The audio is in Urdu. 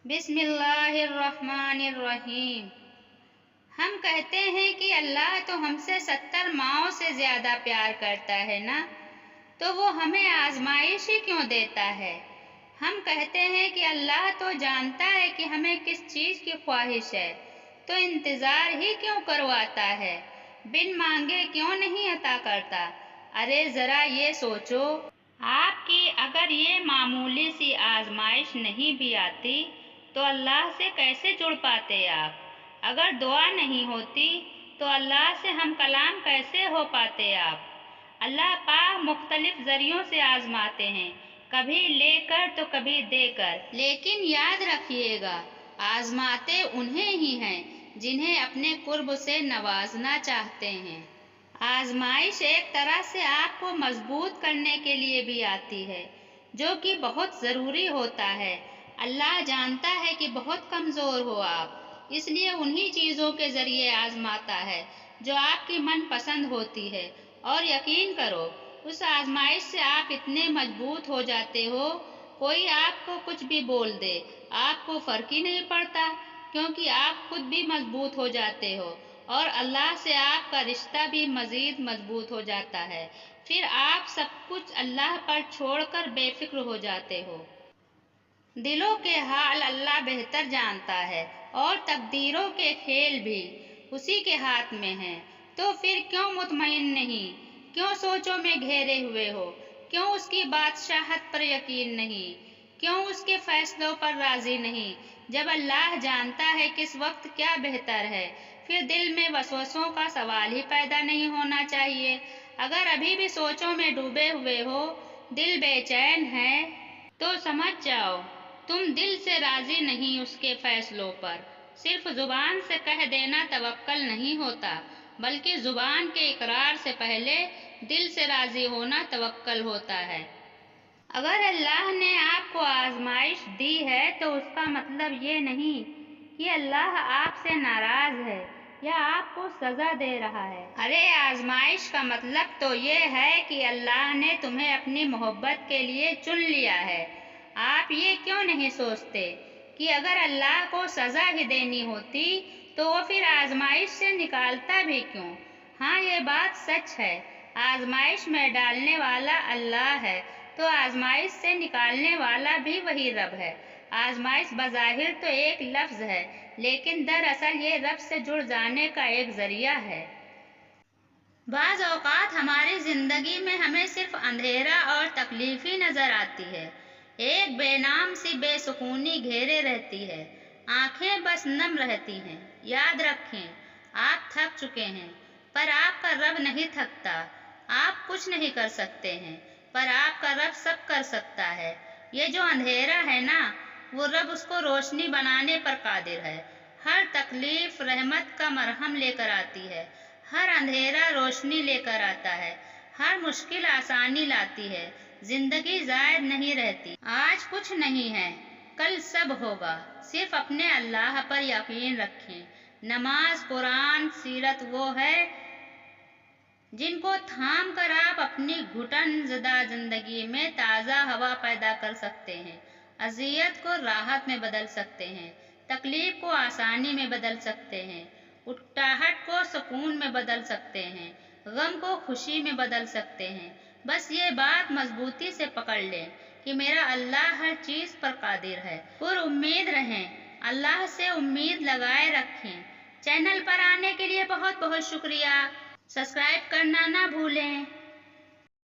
بسم اللہ الرحمن الرحیم۔ ہم کہتے ہیں کہ اللہ تو ہم سے 70 ماؤں سے زیادہ پیار کرتا ہے نا، تو وہ ہمیں آزمائش ہی کیوں دیتا ہے؟ ہم کہتے ہیں کہ اللہ تو جانتا ہے کہ ہمیں کس چیز کی خواہش ہے، تو انتظار ہی کیوں کرواتا ہے؟ بن مانگے کیوں نہیں عطا کرتا؟ ارے ذرا یہ سوچو، آپ کی اگر یہ معمولی سی آزمائش نہیں بھی آتی تو اللہ سے کیسے جڑ پاتے آپ؟ اگر دعا نہیں ہوتی تو اللہ سے ہم کلام کیسے ہو پاتے آپ؟ اللہ پاک مختلف ذریعوں سے آزماتے ہیں، کبھی لے کر تو کبھی دے کر، لیکن یاد رکھیے گا آزماتے انہیں ہی ہیں جنہیں اپنے قرب سے نوازنا چاہتے ہیں۔ آزمائش ایک طرح سے آپ کو مضبوط کرنے کے لیے بھی آتی ہے، جو کہ بہت ضروری ہوتا ہے۔ اللہ جانتا ہے کہ بہت کمزور ہو آپ، اس لیے انہی چیزوں کے ذریعے آزماتا ہے جو آپ کی من پسند ہوتی ہے، اور یقین کرو اس آزمائش سے آپ اتنے مضبوط ہو جاتے ہو، کوئی آپ کو کچھ بھی بول دے آپ کو فرق ہی نہیں پڑتا، کیونکہ آپ خود بھی مضبوط ہو جاتے ہو اور اللہ سے آپ کا رشتہ بھی مزید مضبوط ہو جاتا ہے۔ پھر آپ سب کچھ اللہ پر چھوڑ کر بے فکر ہو جاتے ہو۔ دلوں کے حال اللہ بہتر جانتا ہے، اور تقدیروں کے کھیل بھی اسی کے ہاتھ میں ہیں، تو پھر کیوں مطمئن نہیں؟ کیوں سوچوں میں گھیرے ہوئے ہو؟ کیوں اس کی بادشاہت پر یقین نہیں؟ کیوں اس کے فیصلوں پر راضی نہیں؟ جب اللہ جانتا ہے کس وقت کیا بہتر ہے، پھر دل میں وسوسوں کا سوال ہی پیدا نہیں ہونا چاہیے۔ اگر ابھی بھی سوچوں میں ڈوبے ہوئے ہو، دل بے چین ہے، تو سمجھ جاؤ تم دل سے راضی نہیں اس کے فیصلوں پر۔ صرف زبان سے کہہ دینا توکل نہیں ہوتا، بلکہ زبان کے اقرار سے پہلے دل سے راضی ہونا توکل ہوتا ہے۔ اگر اللہ نے آپ کو آزمائش دی ہے تو اس کا مطلب یہ نہیں کہ اللہ آپ سے ناراض ہے یا آپ کو سزا دے رہا ہے۔ ارے آزمائش کا مطلب تو یہ ہے کہ اللہ نے تمہیں اپنی محبت کے لیے چن لیا ہے۔ آپ یہ کیوں نہیں سوچتے کہ اگر اللہ کو سزا ہی دینی ہوتی تو وہ پھر آزمائش سے نکالتا بھی کیوں؟ ہاں یہ بات سچ ہے، آزمائش میں ڈالنے والا اللہ ہے تو آزمائش سے نکالنے والا بھی وہی رب ہے۔ آزمائش بظاہر تو ایک لفظ ہے، لیکن دراصل یہ رب سے جڑ جانے کا ایک ذریعہ ہے۔ بعض اوقات ہماری زندگی میں ہمیں صرف اندھیرا اور تکلیف ہی نظر آتی ہے، ایک بے نام سی بے سکونی گھیرے رہتی ہے، آنکھیں بس نم رہتی ہیں۔ یاد رکھیں آپ تھک چکے ہیں، پر آپ کا رب نہیں تھکتا۔ آپ کچھ نہیں کر سکتے ہیں، پر آپ کا رب سب کر سکتا ہے۔ یہ جو اندھیرا ہے نا، وہ رب اس کو روشنی بنانے پر قادر ہے۔ ہر تکلیف رحمت کا مرہم لے کر آتی ہے، ہر اندھیرا روشنی لے کر آتا ہے، ہر مشکل آسانی لاتی ہے۔ زندگی زائد نہیں رہتی۔ آج کچھ نہیں ہے، کل سب ہوگا۔ صرف اپنے اللہ پر یقین رکھیں۔ نماز، قرآن، سیرت وہ ہے جن کو تھام کر آپ اپنی گھٹن زدہ زندگی میں تازہ ہوا پیدا کر سکتے ہیں، اذیت کو راحت میں بدل سکتے ہیں، تکلیف کو آسانی میں بدل سکتے ہیں، اکتاہٹ کو سکون میں بدل سکتے ہیں، غم کو خوشی میں بدل سکتے ہیں۔ بس یہ بات مضبوطی سے پکڑ لیں کہ میرا اللہ ہر چیز پر قادر ہے۔ پر امید رہیں، اللہ سے امید لگائے رکھیں۔ چینل پر آنے کے لیے بہت بہت شکریہ۔ سبسکرائب کرنا نہ بھولیں۔